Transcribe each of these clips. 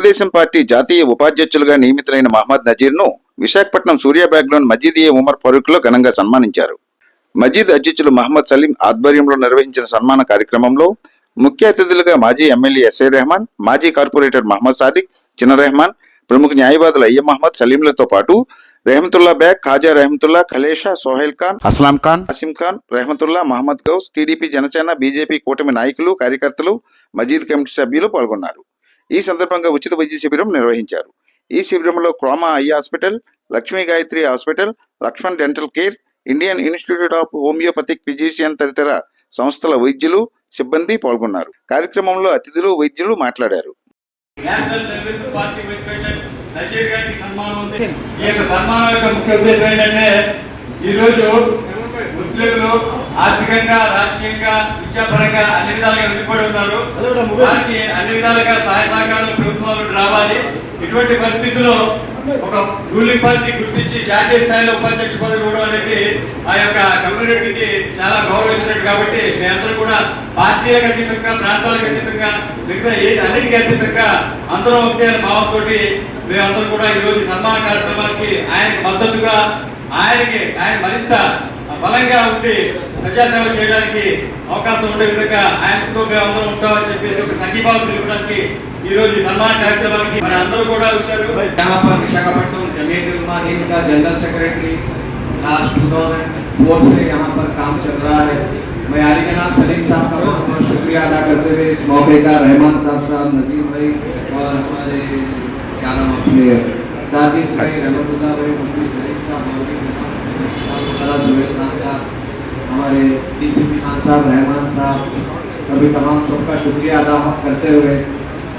Telugu Desam party జాతీయ ఉపాధ్యక్షులుగా నియమితులైన మహమ్మద్ నజీర్ను విశాఖపట్నం సూర్యాబాగ్లోని మజీద్ ఉమర్ ఫరూక్లో ఘనంగా సన్మానించారు. మజీద్ అధ్యక్షులు మహమ్మద్ సలీం ఆధ్వర్యంలో నిర్వహించిన సన్మాన కార్యక్రమంలో ముఖ్య అతిథులుగా మాజీ ఎమ్మెల్యే ఎస్ఐ రెహమాన్, మాజీ కార్పొరేటర్ మహమ్మద్ సాదిక్, చిన్న రెహమాన్, ప్రముఖ న్యాయవాదులు అయ్య మహమ్మద్ సలీంలతో పాటు రెహమతుల్లా బేగ్, ఖాజా రెహమతుల్లా, ఖలేషా, సోహెల్ ఖాన్, అస్లాం ఖాన్, అసిం ఖాన్, రెహమతుల్లా, మహమ్మద్ గౌస్, టీడీపీ, జనసేన, బీజేపీ కూటమి నాయకులు, కార్యకర్తలు, మజీద్ కమిటీ సభ్యులు పాల్గొన్నారు. ఈ సందర్భంగా ఉచిత వైద్య శిబిరం నిర్వహించారు. ఈ శిబిరంలో Chroma eye hospital, Lakshmi Gayatri hospital, Laxman dental care, Indian Institute of Homoeopathic Physician తదితర సంస్థల వైద్యులు, సిబ్బంది పాల్గొన్నారు. కార్యక్రమంలో అతిథులు, వైద్యులు మాట్లాడారు. National Telugu Desam party vice president Nazir గారికి సన్మానం ఉంది. ఈ యొక్క సన్మానం యొక్క ముఖ్య ఉద్దేశం ఏంటంటే ఈరోజు ముస్లింలు ఆర్థికంగా, రాజకీయంగా, విద్యాపరంగా అన్ని విధాలుగా వెనుకబడి ఉన్నారు. వారికి అన్ని విధాలుగా సహాయ సహకారాలు ప్రభుత్వాలు రావాలి. ఇటువంటి పరిస్థితుల్లో ఒక రూలింగ్ పార్టీ గుర్తించి జాతీయ స్థాయిలో ఉపాధ్యక్ష పదవి ఇవ్వడం అనేది ఆ యొక్క కమ్యూనిటీకి చాలా గౌరవించినట్టు. కాబట్టి మేమందరూ కూడా పార్టీలకు అతీతంగా, ప్రాంతాలకు అతీతంగా, మిగతా అన్నిటికీ అతీతంగా అందరూ ఒకటే అనే భావంతో మేమందరూ కూడా ఈరోజు సన్మాన కార్యక్రమానికి ఆయనకు మద్దతుగా ఆయన మరింత బలంగా ఉండి ప్రజాసేవ చేయడానికి అవకాశం ఉండే విధంగా ఆయనతో మేమందరం ఉంటామని చెప్పేసి ఒక సంఘీభావం తెలుపడానికి ఈ రోజు సన్మాన కార్యక్రమానికి మరి అందరూ కూడా వచ్చారు. विशाखापट्टनम जमीयत उलमा हिंद का जनरल सेक्रेटरी लास्ट 2004 से यहाँ पर काम चल रहा है। मैं आली जनाब सलीम साहब का बहुत बहुत शुक्रिया अदा करते हुए इस मौके का रहमान साहब, नजीम भाई और हमारे क्या नाम अपने सादिक भाई, रहमतुल्लाह भाई, मुफ्ती सलीम साहब, मौलवी जनाब सुहेल खान साहब, हमारे डीसीपी खान साहब, रहमान साहब, अभी तमाम सबका शुक्रिया अदा करते हुए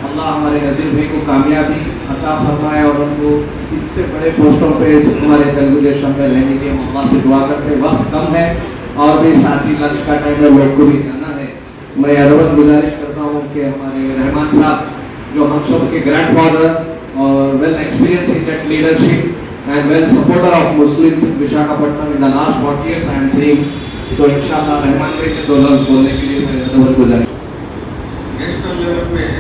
अल्लाह हमारे नज़ीर भाई को कामयाबी अता फरमाए और उनको इससे बड़े पोस्टों पे हमारे तेलुगु देशम में रहने के अल्लाह से दुआ करते। वक्त कम है और भी साथ ही लंच का टाइम है, लोग को भी जाना है। मैं अरबन गुजारिश करता हूँ कि हमारे रहमान साहब जो हम सब के ग्रैंडफादर और well experience in that leadership and well supporter of Muslims in Visakhapatnam in the last 40 years I am saying, तो इंशाल्लाह रहमान भाई से दो लफ्ज़ बोलने के लिए मैं ज़रूर गुजारिश। नेशनल लेवल में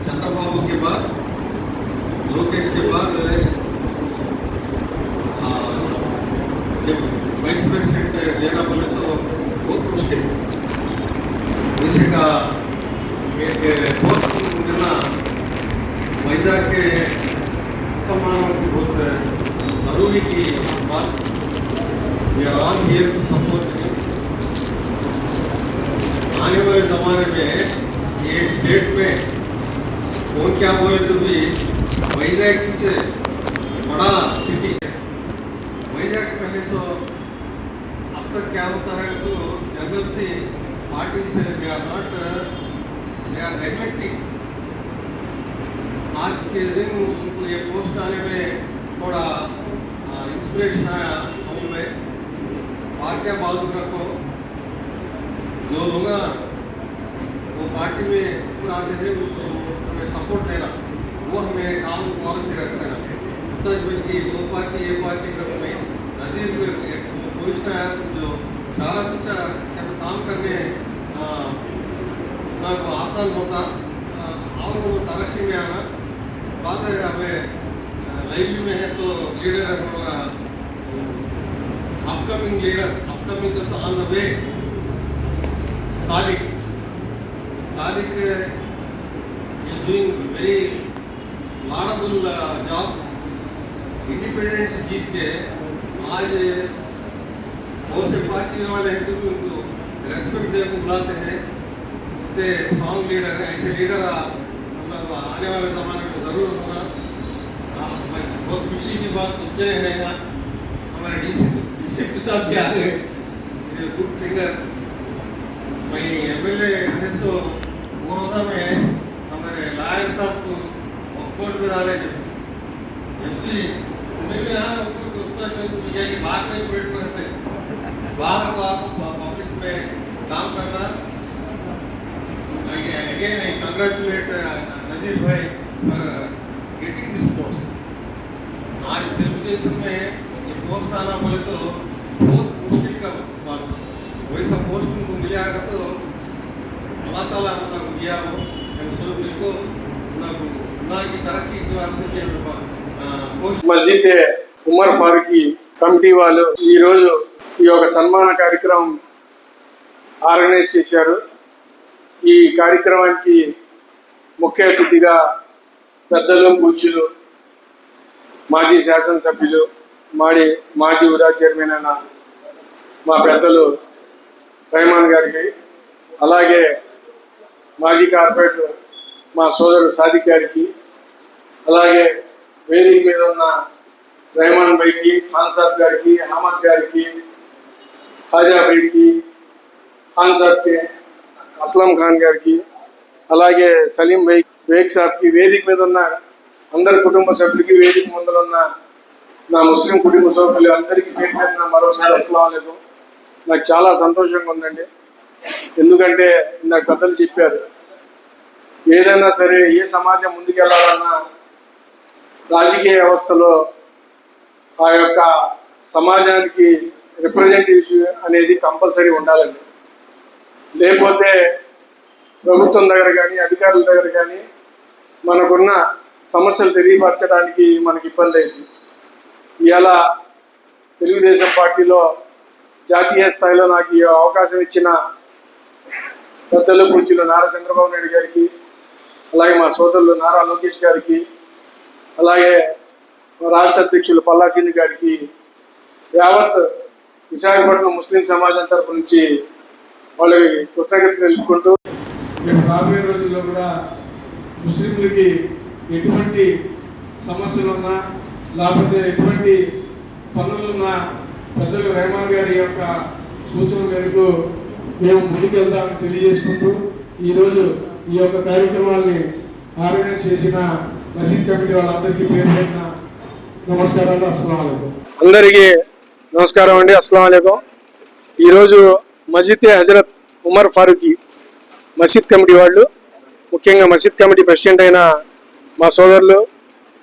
चंद्रबाबू के बाद, लोकेश के बाद वाइस प्रेसिडेंट लेना बोले तो बहुत मुश्किल। इसी का एक पोस्ट मिलना वैजाग के मुसलमानों की बहुत जरूरी की बात। We are all here to support. आने वाले ज़माने में ये स्टेट में वो क्या बोले तो भी वैजाग से बड़ा सिटी है। वैजाग पहले सो अब तक क्या होता है तो जनरल से पार्टी से दे आर नेग्लेक्टिंग। आज के दिन उनको ये पोस्ट आने में थोड़ा इंस्पिरेशन आया हम में। पार्टियाँ बाजू रखो, जो लोग वो पार्टी में ऊपर आते थे उनको हमें सपोर्ट देना, वो हमें कानून पॉलिसी रखना। की दो पार्टी ये पार्टी करने नज़ीर पोजिशन आया समझो చాలా कुछ काम करने నాకు आसान होता और वो तरक्की में आना। बात है हमें लाइवली में है सो लीडर है हमारा अपकमिंग लीडर, अपकमिंग तो on the way Sadiq is doing very laudable job। Independence जीत के आज बहुत से पार्टी वाले हैं तो भी उनको रेस्पेक्ट दे को बुलाते हैं। इतने स्ट्रॉन्ग लीडर है, ऐसे लीडर मतलब आने वाले ज़माने में ज़रूर होना। बहुत खुशी की बात सुनते हैं यहाँ हमारे डीसीपी साहब के आगे गुड सिंगर। मैं एमएलए है सो बड़ौदा में हमारे लायर साहब को कोर्ट में डाले एफसी उन्हें भी आना उत्तर की बात में वेट करते बाहर को आप पब्लिक में काम करना। अगेन आई कंग्रेचुलेट नजीर भाई फॉर गेटिंग दिस पोस्ट। आज तेलुगुदेशम में ये पोस्ट आना बोले तो बहुत मुश्किल का बात है। वैसा पोस्ट उनको मिलेगा तो अल्लाह ताला को दिया हो। हम सब मिलकर की तरक्की के वास्ते कोशिश మసీద్ ఉమర్ ఫారూఖీ కమిటీ వాళ్ళు ఈరోజు ఈ యొక్క సన్మాన కార్యక్రమం ఆర్గనైజ్ చేశారు. ఈ కార్యక్రమానికి ముఖ్య అతిథిగా పెద్దలు, పూజ్యులు, మాజీ శాసనసభ్యులు, మాజీ ఉడా చైర్మన్ అయిన మా పెద్దలు రెహమాన్ గారికి, అలాగే మాజీ కార్పొరేటర్ మా సోదరుడు సాదిక్ గారికి, అలాగే వేదిక మీద ఉన్న రెహమాన్ భాయ్కి, ఖాన్ సాబ్ గారికి, అహ్మద్ గారికి, హాజా భాయ్కి, ఖాన్ సాబ్కి, అస్లాం ఖాన్ గారికి, అలాగే సలీం భాయ్, బేగ్ సాబ్కి, వేదిక మీద ఉన్న అందరి కుటుంబ సభ్యులకి, వేదిక ముందర ఉన్న నా ముస్లిం కుటుంబ సభ్యులు అందరికీ పేరు పెట్టిన మరోసారి అస్సలాము అలైకుం. నాకు చాలా సంతోషంగా ఉందండి. ఎందుకంటే ఇందాక పెద్దలు చెప్పారు, ఏదైనా సరే ఏ సమాజం ముందుకెళ్ళాలన్నా రాజకీయ వ్యవస్థలో ఆ యొక్క సమాజానికి రిప్రజెంటేటివ్ అనేది కంపల్సరీ ఉండాలండి. లేకపోతే ప్రభుత్వం దగ్గర కానీ అధికారుల దగ్గర కానీ మనకున్న సమస్యలు తెలియపరచడానికి మనకి ఇబ్బంది అయింది. ఇవాళ తెలుగుదేశం పార్టీలో జాతీయ స్థాయిలో నాకు ఈ అవకాశం ఇచ్చిన పెద్దలు, పూజ్యులు నారా చంద్రబాబు నాయుడు గారికి, అలాగే మా సోదరులు నారా లోకేష్ గారికి, అలాగే మా రాష్ట్ర అధ్యక్షులు పల్లాసీని గారికి, యావత్ విశాఖపట్నం ముస్లిం సమాజం తరపు నుంచి వాళ్ళకి కృతజ్ఞతలు తెలుపుకుంటూ రేపు రాబోయే రోజుల్లో కూడా ముస్లింలకి ఎటువంటి సమస్యలున్నా లేకపోతే ఎటువంటి పనులున్నా పెద్దలు రెహమాన్ గారి యొక్క సూచన మేరకు మేము ముందుకెళ్తామని తెలియజేసుకుంటూ ఈరోజు ఈ యొక్క కార్యక్రమాల్ని ఆర్గనైజ్ చేసిన మసీద్ కమిటీ వాళ్ళందరికీ పేరు పెట్టిన నమస్కారాలు. అస్సలాము అలైకుం. అందరికీ నమస్కారం అండి. అస్సలాము అలైకుం. ఈరోజు మసీద్ హజరత్ ఉమర్ ఫారూఖీ మసీద్ కమిటీ వాళ్ళు, ముఖ్యంగా మసీద్ కమిటీ ప్రెసిడెంట్ అయిన మా సోదరులు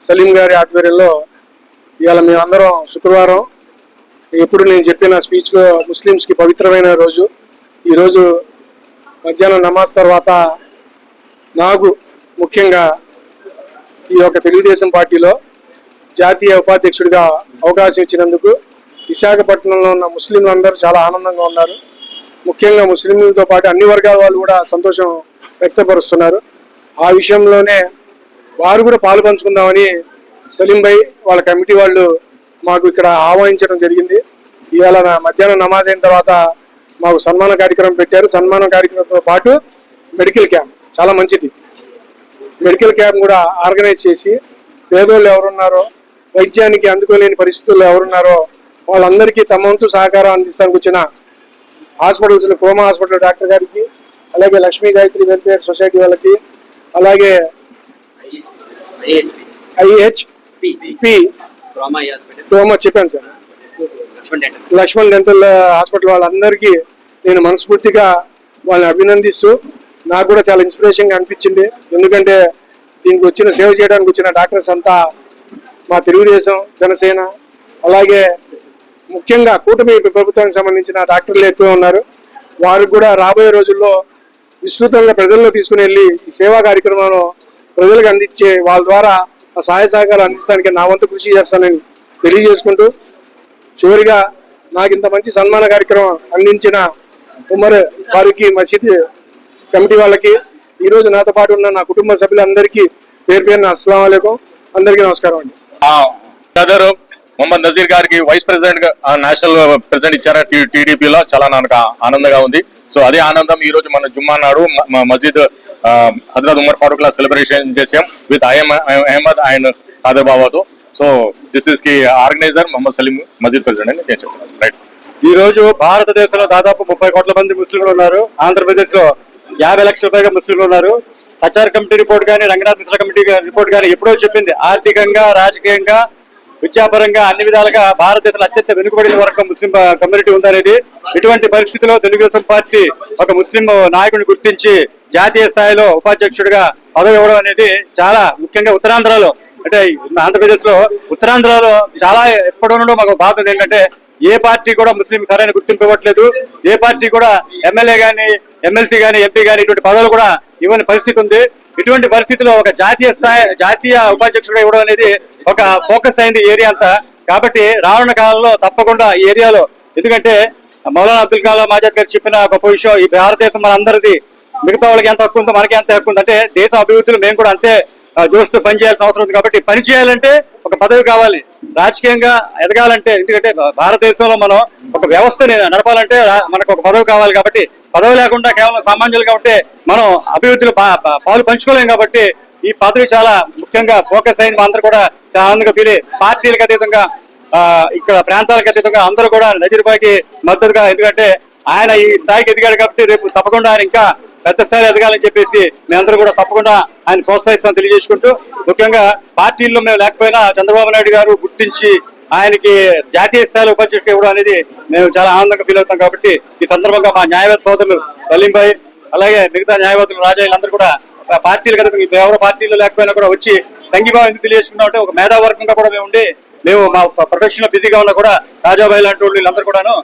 సలీం గారి ఆధ్వర్యంలో ఇవాళ మేమందరం శుక్రవారం, ఎప్పుడు నేను చెప్పిన స్పీచ్లో ముస్లిమ్స్కి పవిత్రమైన రోజు, ఈరోజు మధ్యాహ్నం నమాజ్ తర్వాత నాకు ముఖ్యంగా ఈ యొక్క తెలుగుదేశం పార్టీలో జాతీయ ఉపాధ్యక్షుడిగా అవకాశం ఇచ్చినందుకు విశాఖపట్నంలో ఉన్న ముస్లింలందరూ చాలా ఆనందంగా ఉన్నారు. ముఖ్యంగా ముస్లింలతో పాటు అన్ని వర్గాల వాళ్ళు కూడా సంతోషం వ్యక్తపరుస్తున్నారు. ఆ విషయంలోనే వారు కూడా పాలు పంచుకుందామని సలీం భాయ్ వాళ్ళ కమిటీ వాళ్ళు మాకు ఇక్కడ ఆహ్వానించడం జరిగింది. ఇవాళ మధ్యాహ్నం నమాజ్ అయిన తర్వాత మాకు సన్మాన కార్యక్రమం పెట్టారు. సన్మాన కార్యక్రమంతో పాటు మెడికల్ క్యాంప్, చాలా మంచిది, మెడికల్ క్యాంప్ కూడా ఆర్గనైజ్ చేసి పేదోళ్ళు ఎవరున్నారో, వైద్యానికి అందుకోలేని పరిస్థితుల్లో ఎవరున్నారో వాళ్ళందరికీ తమ వంతు సహకారం అందిస్తానికి వచ్చిన హాస్పిటల్స్, కోమా హాస్పిటల్ డాక్టర్ గారికి, అలాగే లక్ష్మీ గాయత్రి వెల్ఫేర్ సొసైటీ వాళ్ళకి, అలాగే IHP కోమా చెప్పాను సార్, లక్ష్మణ్ డెంటల్ హాస్పిటల్ వాళ్ళందరికీ నేను మనస్ఫూర్తిగా వాళ్ళని అభినందిస్తూ, నాకు కూడా చాలా ఇన్స్పిరేషన్గా అనిపించింది. ఎందుకంటే దీనికి వచ్చిన సేవ చేయడానికి వచ్చిన డాక్టర్స్ అంతా మా తెలుగుదేశం, జనసేన, అలాగే ముఖ్యంగా కూటమి ప్రభుత్వానికి సంబంధించిన డాక్టర్లు ఎక్కువ ఉన్నారు. వారు కూడా రాబోయే రోజుల్లో విస్తృతంగా ప్రజల్లో తీసుకుని వెళ్ళి ఈ సేవా కార్యక్రమంలో ప్రజలకు అందించే వాళ్ళ ద్వారా ఆ సహాయ సహకారాలు అందించడానికి నా వంతు కృషి చేస్తానని తెలియజేసుకుంటూ, చివరిగా నాకు ఇంత మంచి సన్మాన కార్యక్రమం అందించిన ఉమర్ ఫారూఖీ మసీద్ కమిటీ వాళ్ళకి, ఈరోజు నాతో పాటు ఉన్న నా కుటుంబ సభ్యులందరికీ పేరు పేరున అస్సలాము అలైకుం. అందరికీ నమస్కారం అండి. బ్రదర్ మొహమ్మద్ నజీర్ గారికి వైస్ ప్రెసిడెంట్ గా నేషనల్ ప్రెసిడెంట్ ఇచ్చారా టీడీపీలో, చాలా నాకు ఆనందంగా ఉంది. సో అదే ఆనందం ఈ రోజు మన జుమ్మా నాడు మసీద్ హజరత్ ఉమర్ ఫారూక్ లా సెలబ్రేషన్ చేసాం విత్ అహ్మద్ అండ్ ఖాదర్ బాబాతో. సో దిస్ ఇస్ కి ఆర్గనైజర్ మొహమ్మద్ సలీం, మసీద్ ప్రెసిడెంట్ అని నేను చెప్తాను. రైట్. ఈ రోజు భారతదేశంలో దాదాపు 30 కోట్ల మంది ముస్లింలు ఉన్నారు. ఆంధ్రప్రదేశ్ లో 50 లక్షల పైగా ముస్లింలు ఉన్నారు. హచార్ కమిటీ రిపోర్ట్ కానీ, రంగనాథ్ మిశ్రా కమిటీ రిపోర్ట్ కానీ ఎప్పుడో చెప్పింది, ఆర్థికంగా, రాజకీయంగా, విద్యాపరంగా అన్ని విధాలుగా భారతదేశంలో అత్యంత వెనుకబడిన వర్గం ముస్లిం కమ్యూనిటీ ఉందనేది. ఇటువంటి పరిస్థితిలో తెలుగుదేశం పార్టీ ఒక ముస్లిం నాయకుడిని గుర్తించి జాతీయ స్థాయిలో ఉపాధ్యక్షుడిగా పదవి ఇవ్వడం అనేది చాలా ముఖ్యంగా ఉత్తరాంధ్రలో, అంటే ఆంధ్రప్రదేశ్ లో ఉత్తరాంధ్రలో చాలా ఎప్పటి నుండో మాకు బాధ ఉంది. ఏంటంటే ఏ పార్టీ కూడా ముస్లిం సరైన గుర్తింపు ఇవ్వట్లేదు. ఏ పార్టీ కూడా ఎమ్మెల్యే గానీ, ఎమ్మెల్సీ గానీ, ఎంపీ గానీ ఇటువంటి పదవులు కూడా ఇవ్వని పరిస్థితి ఉంది. ఇటువంటి పరిస్థితిలో ఒక జాతీయ ఉపాధ్యక్షుడు ఇవ్వడం అనేది ఒక ఫోకస్ అయింది ఏరియా అంతా. కాబట్టి రానున్న కాలంలో తప్పకుండా ఈ ఏరియాలో, ఎందుకంటే మౌలానా అబ్దుల్ కలాం ఆజాద్ గారు చెప్పిన గొప్ప విషయం, ఈ భారతదేశం మన అందరిది, మిగతా వాళ్ళకి ఎంత హక్కు ఉందో మనకి ఎంత హక్కు ఉంది, అంటే దేశ అభివృద్ధిలో మేము కూడా అంతే జోష్తో పనిచేయాల్సిన అవసరం ఉంది. కాబట్టి పని చేయాలంటే ఒక పదవి కావాలి, రాజకీయంగా ఎదగాలంటే, ఎందుకంటే భారతదేశంలో మనం ఒక వ్యవస్థని నడపాలంటే మనకు ఒక పదవి కావాలి. కాబట్టి పదవి లేకుండా కేవలం సామాన్యులుగా ఉంటే మనం అభివృద్ధిలో పాలు పంచుకోలేం. కాబట్టి ఈ పదవి చాలా ముఖ్యంగా ఫోకస్ అయింది. మా అందరూ కూడా చాలా ఆనందంగా ఫీల్ అయ్యి, పార్టీలకు అతీతంగా ఇక్కడ ప్రాంతాలకు అతీతంగా అందరూ కూడా నజీర్ భాయ్కి మద్దతుగా, ఎందుకంటే ఆయన ఈ స్థాయికి ఎదిగాడు కాబట్టి రేపు తప్పకుండా ఆయన ఇంకా పెద్ద స్థాయిలో ఎదగాలని చెప్పేసి మేమందరూ కూడా తప్పకుండా ఆయన ప్రోత్సహిస్తాం తెలియజేసుకుంటూ, ముఖ్యంగా పార్టీల్లో మేము లేకపోయినా చంద్రబాబు నాయుడు గారు గుర్తించి ఆయనకి జాతీయ స్థాయిలో ఉపాధ్యక్షుడు ఇవ్వడం అనేది మేము చాలా ఆనందంగా ఫీల్ అవుతాం. కాబట్టి ఈ సందర్భంగా మా న్యాయవాద సోదరులు సలీం భాయ్, అలాగే మిగతా న్యాయవాదులు రాజా, వీళ్ళందరూ కూడా పార్టీలు కదా, ఎవరో పార్టీలో లేకపోయినా కూడా వచ్చి సంఘీభావం ఎందుకు తెలియజేసుకుంటాం అంటే, ఒక మేధావర్గంగా కూడా మేము మా ప్రొఫెషన్ లో బిజీగా ఉన్నా కూడా రాజాబాయి లాంటి వాళ్ళు వీళ్ళందరూ కూడాను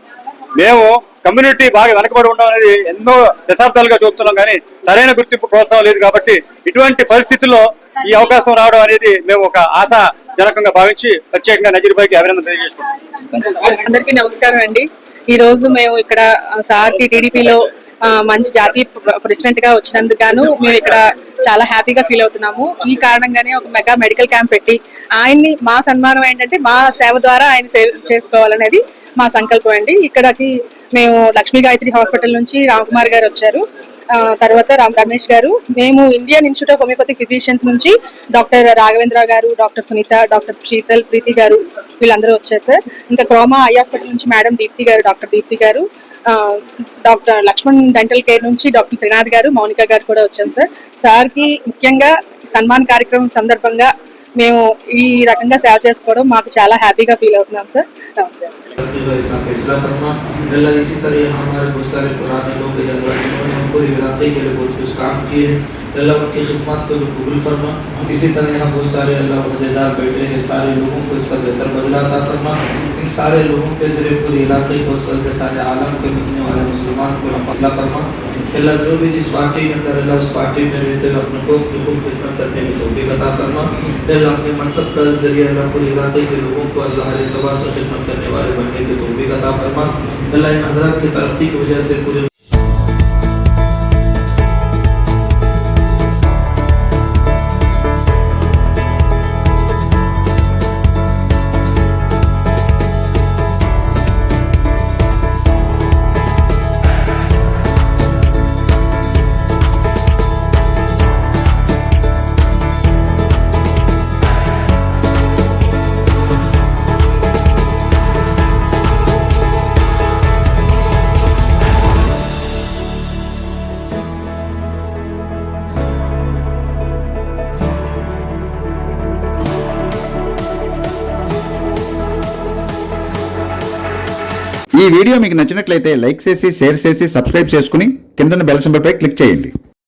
మేము కమ్యూనిటీ బాగా వెనకబడి ఉండడం అనేది ఎన్నో దశాబ్దాలుగా చూస్తున్నాం, కానీ సరైన గుర్తింపు ప్రోత్సాహం లేదు. కాబట్టి ఇటువంటి పరిస్థితుల్లో ఈ అవకాశం రావడం అనేది మేము ఒక ఆశాజనకంగా భావించి ప్రత్యేకంగా నజీర్ భాయ్కి అభినందన తెలియజేసుకుంటాం. అందరికీ నమస్కారం అండి. ఈ రోజు మేము ఇక్కడ సార్కి టీడీపీలో మంచి జాతీయ ప్రెసిడెంట్ గా వచ్చినందుకు గాను మేము ఇక్కడ చాలా హ్యాపీగా ఫీల్ అవుతున్నాము. ఈ కారణంగానే ఒక మెగా మెడికల్ క్యాంప్ పెట్టి ఆయన్ని, మా సన్మానం ఏంటంటే మా సేవ ద్వారా ఆయన సేవ చేసుకోవాలనేది మా సంకల్పం అండి. ఇక్కడికి మేము లక్ష్మీ గాయత్రి హాస్పిటల్ నుంచి రామ్కుమార్ గారు వచ్చారు, తర్వాత రమేష్ గారు, మేము Indian Institute of homeopathy physicians నుంచి డాక్టర్ రాఘవేంద్ర గారు, డాక్టర్ సునీత, డాక్టర్ శీతల్, ప్రీతి గారు, వీళ్ళందరూ వచ్చారు సార్. ఇంకా క్రోమా ఐ హాస్పిటల్ నుంచి మేడం దీప్తి గారు, డాక్టర్ దీప్తి గారు, డాక్టర్ లక్ష్మణ్ డెంటల్ కేర్ నుంచి డాక్టర్ త్రినాథ్ గారు, మౌనిక గారు కూడా వచ్చాం సార్. సార్కి ముఖ్యంగా సన్మాన్ కార్యక్రమం సందర్భంగా మేము ఈ రకంగా సేవ చేసుకోవడం మాకు చాలా హ్యాపీగా ఫీల్ అవుతున్నాం సార్. నమస్తే. इसी तरह हमारे बहुत सारे पुराने लोग जिन्होंने पूरे इलाके के लिए बहुत कुछ काम किए, अल्लाह उनकी खिदमत को भी कबूल फरमा। इसी तरह यहाँ बहुत सारे अल्लाह वजहदार बैठे हैं, सारे लोगों को इसका बेहतर बदला अता फरमा। इन सारे लोगों के जरिए पूरे इलाके को, बल्कि सारे आलम के बसने वाले मुसलमान को फैसला फरमा। अल्लाह जो भी जिस पार्टी के अंदर अल्लाह उस पार्टी में रहते हुए अपने कौम की खूब खिदमत करने की तौफीक अता फरमा। अल्लाह अपने मनसब के जरिए अल्लाह पूरे इलाके के लोगों को अल्लाह हर एतबार से खिदमत करने वाले बनने की तौफीक अता फरमा। अल्लाह इन हज़रात की तरक्की की वजह से पूरे ఈ వీడియో మీకు నచ్చినట్లయితే లైక్ చేసి, షేర్ చేసి, సబ్స్క్రైబ్ చేసుకుని కిందన్న బెల్ సింబల్ పై క్లిక్ చేయండి.